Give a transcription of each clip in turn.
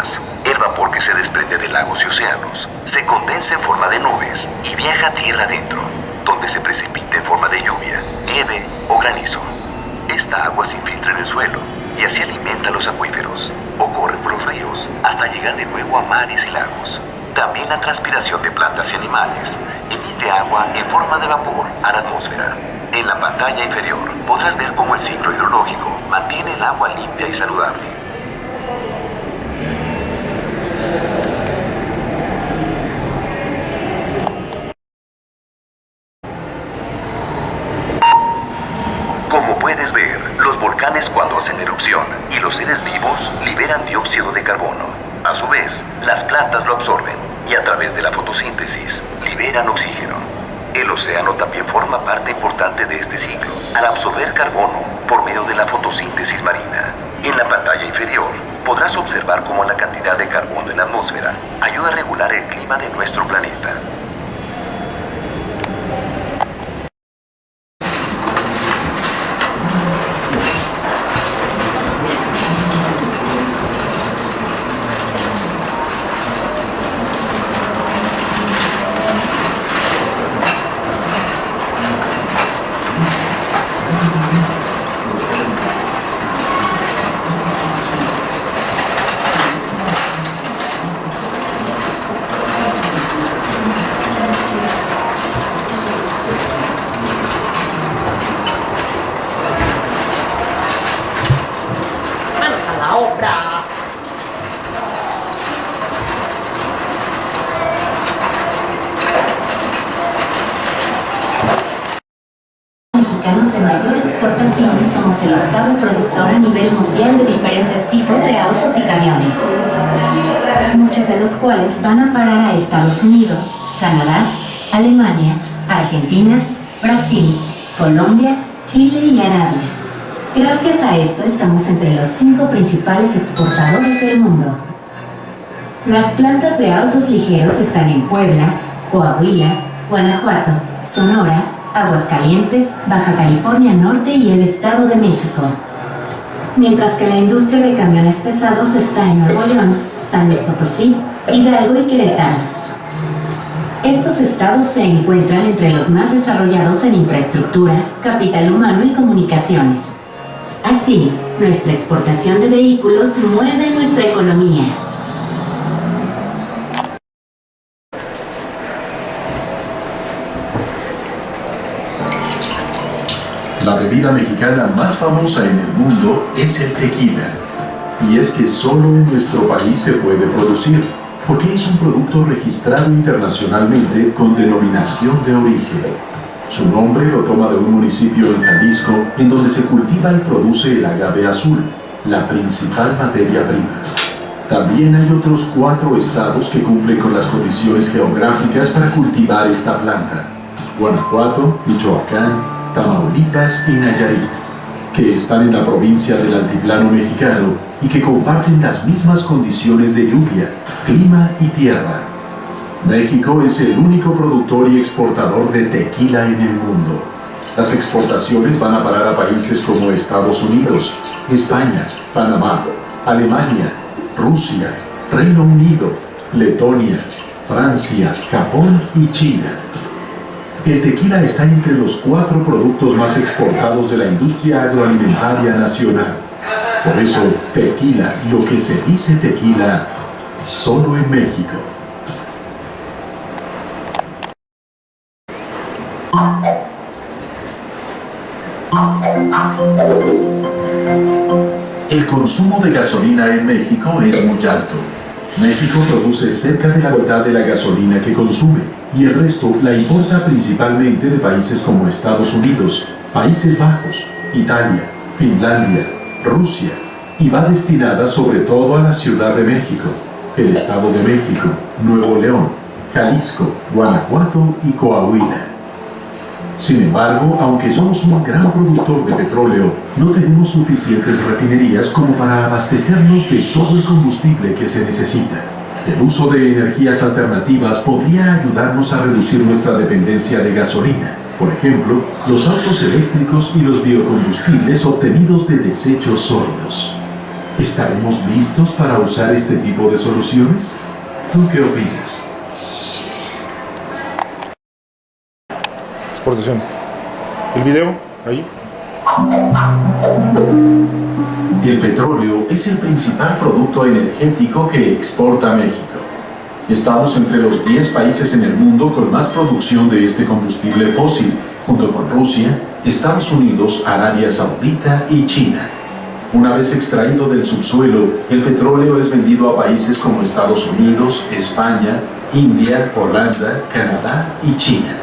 más. El vapor que se desprende de lagos y océanos se condensa en forma de nubes y viaja a tierra adentro, donde se precipita en forma de lluvia, nieve o granizo. Esta agua se infiltra en el suelo y así alimenta los acuíferos o corre por los ríos hasta llegar de nuevo a mares y lagos. También la transpiración de plantas y animales emite agua en forma de vapor a la atmósfera. En la pantalla inferior podrás ver cómo el ciclo hidrológico mantiene el agua limpia y saludable. Como puedes ver, los volcanes cuando hacen erupción y los seres vivos liberan dióxido de carbono. A su vez, las plantas lo absorben y a través de la fotosíntesis liberan oxígeno. El océano también forma parte importante de este ciclo al absorber carbono por medio de la fotosíntesis marina. En la pantalla inferior podrás observar cómo la cantidad de carbono en la atmósfera ayuda a regular el clima de nuestro planeta. Mexicanos de mayor exportación, somos el octavo productor a nivel mundial de diferentes tipos de autos y camiones, muchos de los cuales van a parar a Estados Unidos, Canadá, Alemania, Argentina, Brasil, Colombia, Chile y Arabia. Gracias a esto estamos entre los 5 principales exportadores del mundo. Las plantas de autos ligeros están en Puebla, Coahuila, Guanajuato, Sonora, Aguascalientes, Baja California Norte y el Estado de México. Mientras que la industria de camiones pesados está en Nuevo León, San Luis Potosí, Hidalgo y Querétaro. Estos estados se encuentran entre los más desarrollados en infraestructura, capital humano y comunicaciones. Así, nuestra exportación de vehículos mueve nuestra economía. La bebida mexicana más famosa en el mundo es el tequila. Y es que solo en nuestro país se puede producir, porque es un producto registrado internacionalmente con denominación de origen. Su nombre lo toma de un municipio en Jalisco, en donde se cultiva y produce el agave azul, la principal materia prima. También hay otros 4 estados que cumplen con las condiciones geográficas para cultivar esta planta: Guanajuato, Michoacán, Tamaulipas y Nayarit, que están en la provincia del Altiplano mexicano y que comparten las mismas condiciones de lluvia, clima y tierra. México es el único productor y exportador de tequila en el mundo. Las exportaciones van a parar a países como Estados Unidos, España, Panamá, Alemania, Rusia, Reino Unido, Letonia, Francia, Japón y China. El tequila está entre los 4 productos más exportados de la industria agroalimentaria nacional. Por eso, tequila, lo que se dice tequila, solo en México. El consumo de gasolina en México es muy alto. México produce cerca de la mitad de la gasolina que consume, y el resto la importa principalmente de países como Estados Unidos, Países Bajos, Italia, Finlandia, Rusia, y va destinada sobre todo a la Ciudad de México, el Estado de México, Nuevo León, Jalisco, Guanajuato y Coahuila. Sin embargo, aunque somos un gran productor de petróleo, no tenemos suficientes refinerías como para abastecernos de todo el combustible que se necesita. El uso de energías alternativas podría ayudarnos a reducir nuestra dependencia de gasolina. Por ejemplo, los autos eléctricos y los biocombustibles obtenidos de desechos sólidos. ¿Estaremos listos para usar este tipo de soluciones? ¿Tú qué opinas? Exportación. El video, ahí. El petróleo es el principal producto energético que exporta México. Estamos entre los 10 países en el mundo con más producción de este combustible fósil, junto con Rusia, Estados Unidos, Arabia Saudita y China. Una vez extraído del subsuelo, el petróleo es vendido a países como Estados Unidos, España, India, Holanda, Canadá y China.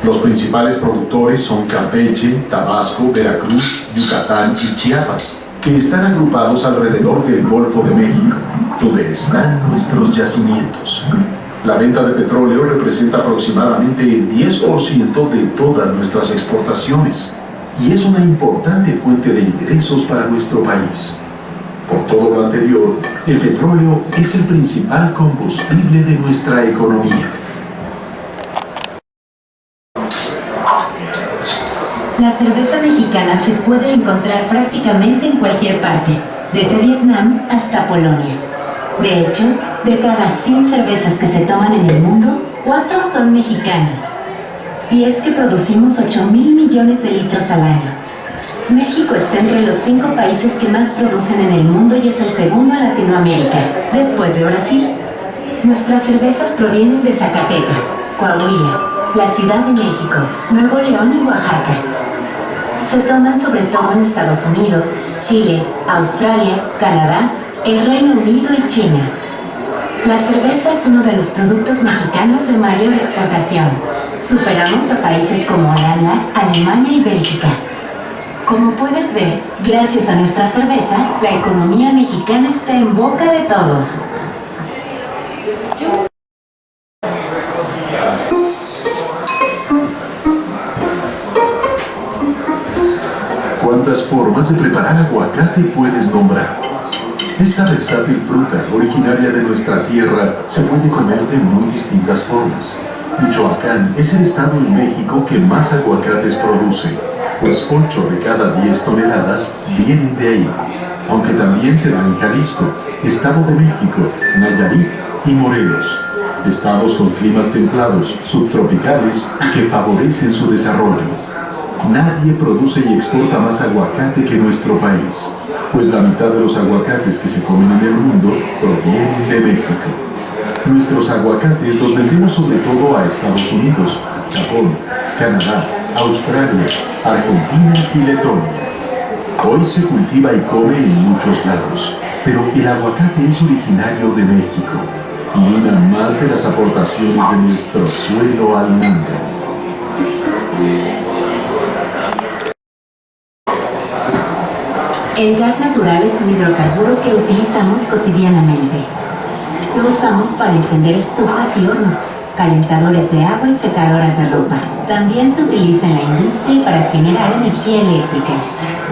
Los principales productores son Campeche, Tabasco, Veracruz, Yucatán y Chiapas, que están agrupados alrededor del Golfo de México, donde están nuestros yacimientos. La venta de petróleo representa aproximadamente el 10% de todas nuestras exportaciones y es una importante fuente de ingresos para nuestro país. Por todo lo anterior, el petróleo es el principal combustible de nuestra economía. La cerveza mexicana se puede encontrar prácticamente en cualquier parte, desde Vietnam hasta Polonia. De hecho, de cada 100 cervezas que se toman en el mundo, 4 son mexicanas. Y es que producimos 8.000 millones de litros al año. México está entre los 5 países que más producen en el mundo y es el segundo en Latinoamérica, después de Brasil. Nuestras cervezas provienen de Zacatecas, Coahuila, la Ciudad de México, Nuevo León y Oaxaca. Se toman sobre todo en Estados Unidos, Chile, Australia, Canadá, el Reino Unido y China. La cerveza es uno de los productos mexicanos de mayor exportación. Superamos a países como Holanda, Alemania y Bélgica. Como puedes ver, gracias a nuestra cerveza, la economía mexicana está en boca de todos. ¿Cuántas formas de preparar aguacate puedes nombrar? Esta versátil fruta, originaria de nuestra tierra, se puede comer de muy distintas formas. Michoacán es el estado en México que más aguacates produce, pues 8 de cada 10 toneladas vienen de ahí. Aunque también se da en Jalisco, Estado de México, Nayarit y Morelos, estados con climas templados, subtropicales y que favorecen su desarrollo. Nadie produce y exporta más aguacate que nuestro país, pues la mitad de los aguacates que se comen en el mundo provienen de México. Nuestros aguacates los vendemos sobre todo a Estados Unidos, Japón, Canadá, Australia, Argentina y Letonia. Hoy se cultiva y come en muchos lados, pero el aguacate es originario de México y una más de las aportaciones de nuestro suelo al mundo. El gas natural es un hidrocarburo que utilizamos cotidianamente. Lo usamos para encender estufas y hornos, calentadores de agua y secadoras de ropa. También se utiliza en la industria y para generar energía eléctrica.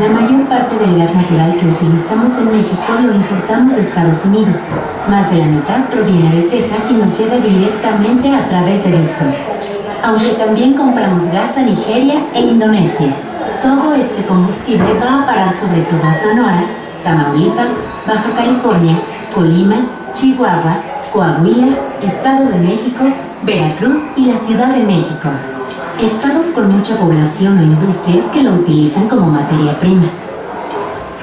La mayor parte del gas natural que utilizamos en México lo importamos de Estados Unidos. Más de la mitad proviene de Texas y nos llega directamente a través de ductos. Aunque también compramos gas a Nigeria e Indonesia. Todo este combustible va a parar sobre todo a Sonora, Tamaulipas, Baja California, Colima, Chihuahua, Coahuila, Estado de México, Veracruz y la Ciudad de México. Estados con mucha población o industrias que lo utilizan como materia prima.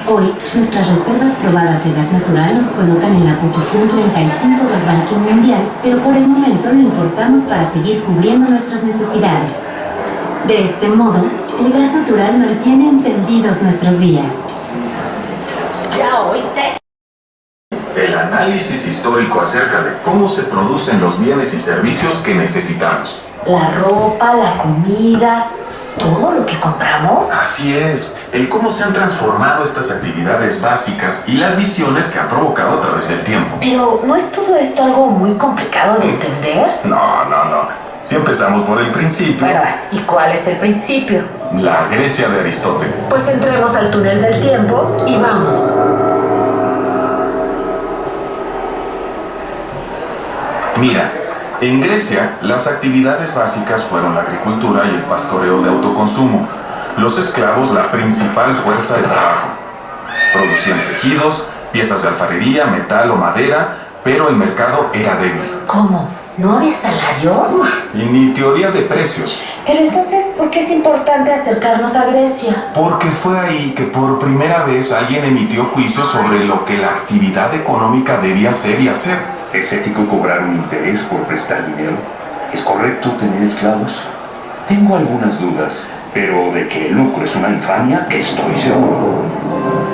Hoy, nuestras reservas probadas de gas natural nos colocan en la posición 35 del ranking mundial, pero por el momento lo importamos para seguir cubriendo nuestras necesidades. De este modo, el gas natural mantiene encendidos nuestros días. ¿Ya oíste? El análisis histórico acerca de cómo se producen los bienes y servicios que necesitamos. La ropa, la comida, todo lo que compramos. Así es, el cómo se han transformado estas actividades básicas y las visiones que han provocado a través del tiempo. Pero, ¿no es todo esto algo muy complicado de entender? No. Si empezamos por el principio, Bueno, ¿y cuál es el principio? la Grecia de Aristóteles. Pues entremos al túnel del tiempo y vamos. Mira, en Grecia, las actividades básicas fueron la agricultura y el pastoreo de autoconsumo. Los esclavos, la principal fuerza de trabajo. Producían tejidos, piezas de alfarería, metal o madera, pero el mercado era débil. ¿Cómo? ¿No había salarios? Y ni teoría de precios. Pero entonces, ¿por qué es importante acercarnos a Grecia? Porque fue ahí que por primera vez alguien emitió juicio sobre lo que la actividad económica debía ser y hacer. ¿Es ético cobrar un interés por prestar dinero? ¿Es correcto tener esclavos? Tengo algunas dudas, pero de que el lucro es una infamia, estoy seguro.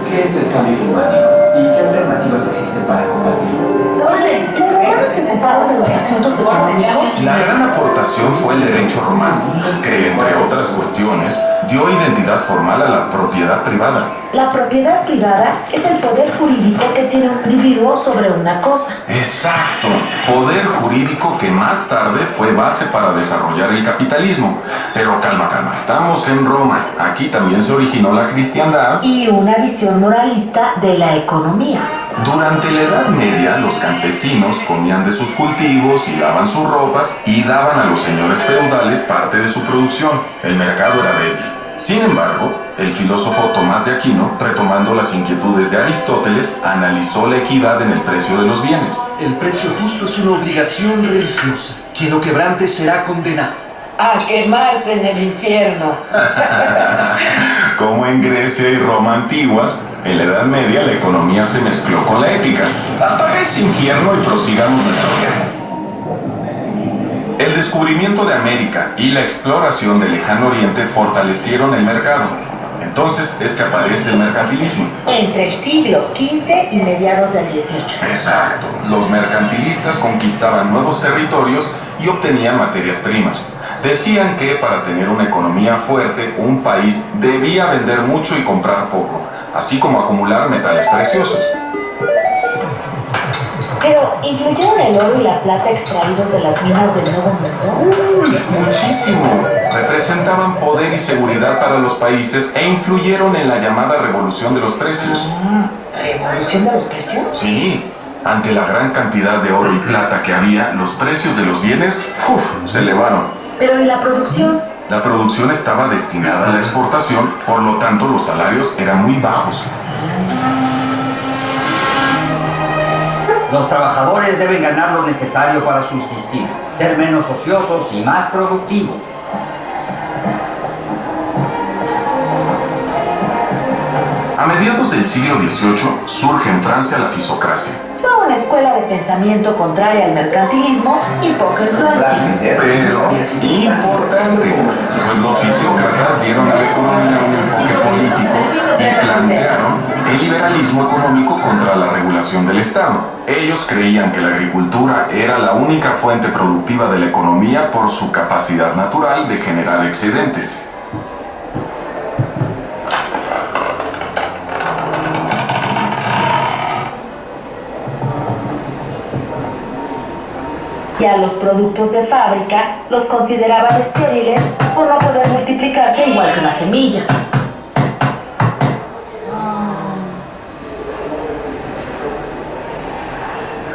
¿Qué es el cambio climático? ¿Y qué alternativas existen para combatirlo? Oye, ¿los romanos se ocupaban de los asuntos económicos? La gran aportación fue el derecho romano, que entre otras cuestiones dio identidad formal a la propiedad privada. La propiedad privada es el poder jurídico que tiene un individuo sobre una cosa. Exacto, poder jurídico que más tarde fue base para desarrollar el capitalismo. Pero calma, estamos en Roma. Aquí también se originó la cristiandad. Y una visión moralista de la economía. Durante la Edad Media, los campesinos comían de sus cultivos, hilaban sus ropas y daban a los señores feudales parte de su producción. El mercado era débil. Sin embargo, el filósofo Tomás de Aquino, retomando las inquietudes de Aristóteles, analizó la equidad en el precio de los bienes. El precio justo es una obligación religiosa. Quien lo quebrante será condenado. A quemarse en el infierno. Como en Grecia y Roma antiguas, en la Edad Media la economía se mezcló con la ética. Apaga ese infierno y prosigamos nuestro viaje. El descubrimiento de América y la exploración del lejano oriente fortalecieron el mercado. Entonces es que aparece el mercantilismo. Entre el siglo XV y mediados del XVIII. Exacto. Los mercantilistas conquistaban nuevos territorios y obtenían materias primas. Decían que para tener una economía fuerte, un país debía vender mucho y comprar poco, así como acumular metales preciosos. Pero, ¿influyeron el oro y la plata extraídos de las minas del Nuevo Mundo? ¡Uy, muchísimo! Representaban poder y seguridad para los países e influyeron en la llamada revolución de los precios. ¿Revolución de los precios? Sí, ante la gran cantidad de oro y plata que había, los precios de los bienes, se elevaron. Pero, ¿y la producción? La producción estaba destinada a la exportación, por lo tanto los salarios eran muy bajos. Los trabajadores deben ganar lo necesario para subsistir, ser menos ociosos y más productivos. A mediados del siglo XVIII surge en Francia la fisocracia. Fue una escuela de pensamiento contraria al mercantilismo y poca influencia. Pero importante, pues los fisócratas dieron a la economía un enfoque político y plantearon el liberalismo económico contra la regulación del Estado. Ellos creían que la agricultura era la única fuente productiva de la economía por su capacidad natural de generar excedentes. Y a los productos de fábrica los consideraban estériles por no poder multiplicarse igual que una semilla.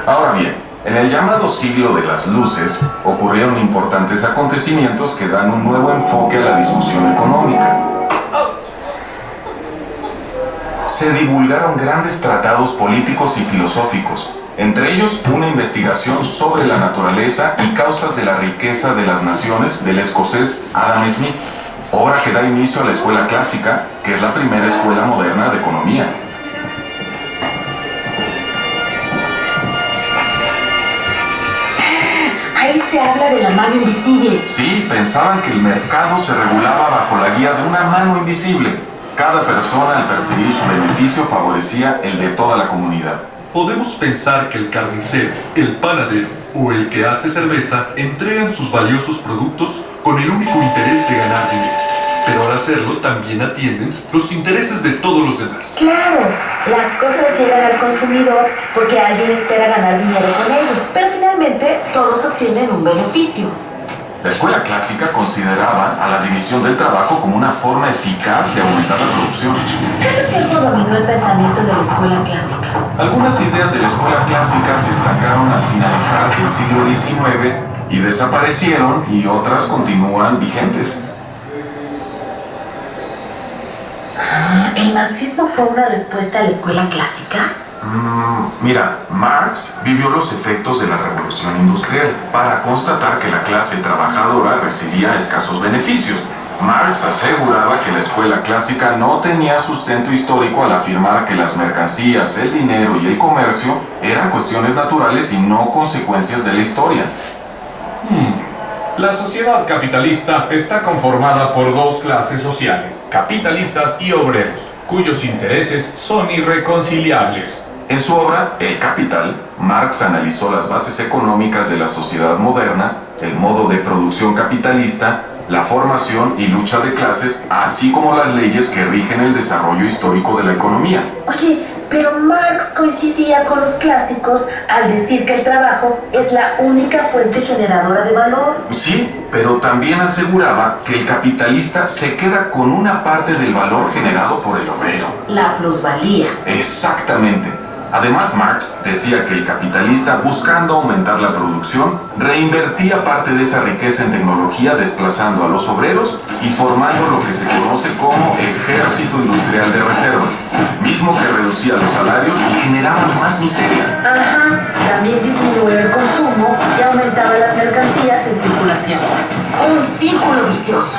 Ahora bien, en el llamado siglo de las luces ocurrieron importantes acontecimientos que dan un nuevo enfoque a la discusión económica. Se divulgaron grandes tratados políticos y filosóficos, entre ellos una investigación sobre la naturaleza y causas de la riqueza de las naciones del escocés Adam Smith, obra que da inicio a la escuela clásica, que es la primera escuela moderna de economía. Ahí se habla de la mano invisible. Sí, pensaban que el mercado se regulaba bajo la guía de una mano invisible. Cada persona, al percibir su beneficio, favorecía el de toda la comunidad. Podemos pensar que el carnicero, el panadero o el que hace cerveza entregan sus valiosos productos con el único interés de ganar dinero. Pero al hacerlo también atienden los intereses de todos los demás. Claro, las cosas llegan al consumidor porque alguien espera ganar dinero con ellos, pero finalmente todos obtienen un beneficio. La escuela clásica consideraba a la división del trabajo como una forma eficaz de aumentar la producción. ¿Cuánto tiempo dominó el pensamiento de la escuela clásica? Algunas ideas de la escuela clásica se estancaron al finalizar el siglo XIX y desaparecieron, y otras continúan vigentes. ¿El marxismo fue una respuesta a la escuela clásica? Mira, Marx vivió los efectos de la revolución industrial para constatar que la clase trabajadora recibía escasos beneficios. Marx aseguraba que la escuela clásica no tenía sustento histórico al afirmar que las mercancías, el dinero y el comercio eran cuestiones naturales y no consecuencias de la historia. La sociedad capitalista está conformada por dos clases sociales, capitalistas y obreros, cuyos intereses son irreconciliables. En su obra, El Capital, Marx analizó las bases económicas de la sociedad moderna, el modo de producción capitalista, la formación y lucha de clases, así como las leyes que rigen el desarrollo histórico de la economía. Oye, pero Marx coincidía con los clásicos al decir que el trabajo es la única fuente generadora de valor. Sí, pero también aseguraba que el capitalista se queda con una parte del valor generado por el obrero. La plusvalía. Exactamente. Además, Marx decía que el capitalista, buscando aumentar la producción, reinvertía parte de esa riqueza en tecnología, desplazando a los obreros y formando lo que se conoce como ejército industrial de reserva, mismo que reducía los salarios y generaba más miseria. Ajá, también disminuía el consumo y aumentaba las mercancías en circulación. Un círculo vicioso.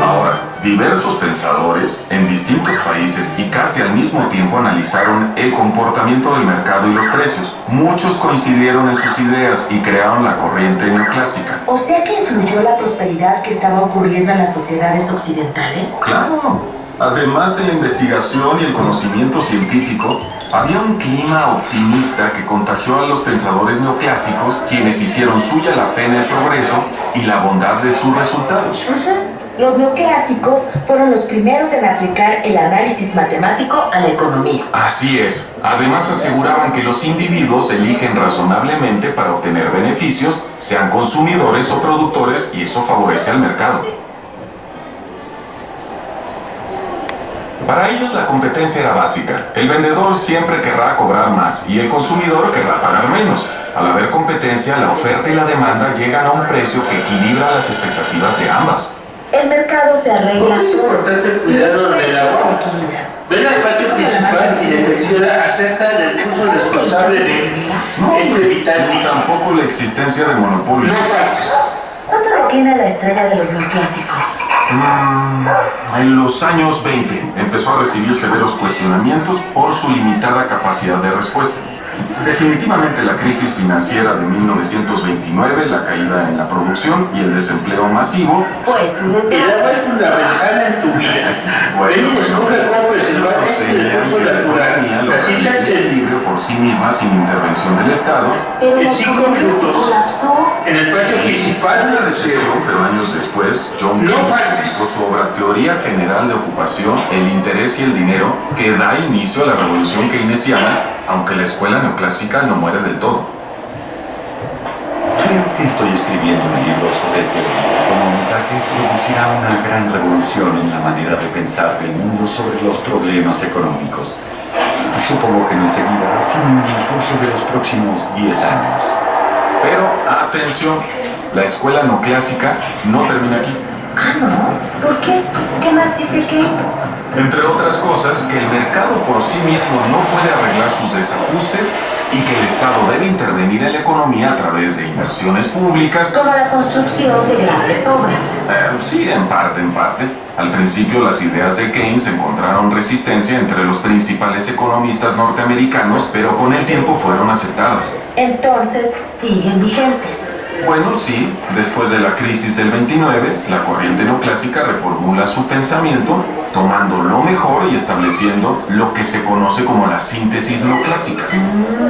Ahora, diversos pensadores en distintos países y casi al mismo tiempo analizaron el comportamiento del mercado y los precios. Muchos coincidieron en sus ideas y crearon la corriente neoclásica. O sea que influyó la prosperidad que estaba ocurriendo en las sociedades occidentales. Claro. Además de la investigación y el conocimiento científico, había un clima optimista que contagió a los pensadores neoclásicos, quienes hicieron suya la fe en el progreso y la bondad de sus resultados. Los neoclásicos fueron los primeros en aplicar el análisis matemático a la economía. Así es. Además aseguraban que los individuos eligen razonablemente para obtener beneficios, sean consumidores o productores, y eso favorece al mercado. Para ellos la competencia era básica. El vendedor siempre querrá cobrar más y el consumidor querrá pagar menos. Al haber competencia, la oferta y la demanda llegan a un precio que equilibra las expectativas de ambas. El mercado se arregla. Es importante el cuidado del agua. Ven al patio principal y reflexiona acerca del uso responsable de este vital. Ni tampoco la existencia de monopolios. No faltes. ¿Cuánto declina la estrella de los neoclásicos? En los años 20 empezó a recibir severos cuestionamientos por su limitada capacidad de respuesta. Definitivamente la crisis financiera de 1929, la caída en la producción y el desempleo masivo fue su El agua desgracia. es fundamental en tu vida. Ven y descubre cómo preservar este recurso natural. La cita es el libre por sí misma sin intervención del Estado. Pero En la 5 economía se minutos. colapsó. En el patio principal de Una la recesión, reserva. pero años después, John No Keynes faltes. publicó su obra Teoría General de Ocupación, el interés y el dinero, que da inicio a la revolución keynesiana, aunque la escuela neoclásica no muere del todo. Creo que estoy escribiendo un libro sobre teoría económica que producirá una gran revolución en la manera de pensar del mundo sobre los problemas económicos. Supongo que no enseguida, sino en el curso de los próximos 10 años. Pero, atención, la escuela neoclásica no termina aquí. Ah, ¿no? ¿Por qué? ¿Qué más dice Keynes? Entre otras cosas, que el mercado por sí mismo no puede arreglar sus desajustes y que el Estado debe intervenir en la economía a través de inversiones públicas. Como la construcción de grandes obras. Sí, en parte. Al principio las ideas de Keynes encontraron resistencia entre los principales economistas norteamericanos, pero con el tiempo fueron aceptadas. Entonces, siguen vigentes. Bueno, sí, después de la crisis del 29, la corriente neoclásica reformula su pensamiento, tomando lo mejor y estableciendo lo que se conoce como la síntesis neoclásica.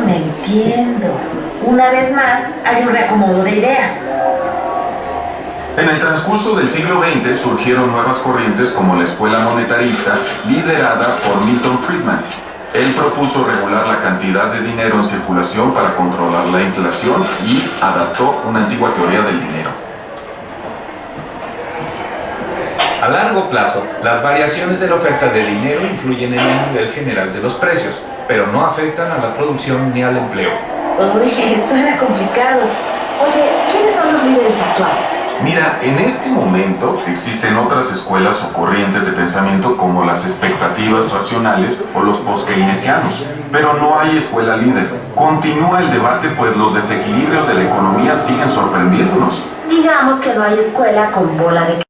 Entiendo. Una vez más, hay un reacomodo de ideas. En el transcurso del siglo XX surgieron nuevas corrientes como la escuela monetarista, liderada por Milton Friedman. Él propuso regular la cantidad de dinero en circulación para controlar la inflación y adaptó una antigua teoría del dinero. A largo plazo, las variaciones de la oferta de dinero influyen en el nivel general de los precios, pero no afectan a la producción ni al empleo. Uy, suena complicado. Oye, ¿quiénes son los líderes líderes actuales? Mira, en este momento existen otras escuelas o corrientes de pensamiento como las expectativas racionales o los post-keynesianos, pero no hay escuela líder. Continúa el debate pues los desequilibrios de la economía siguen sorprendiéndonos. Digamos que no hay escuela con bola de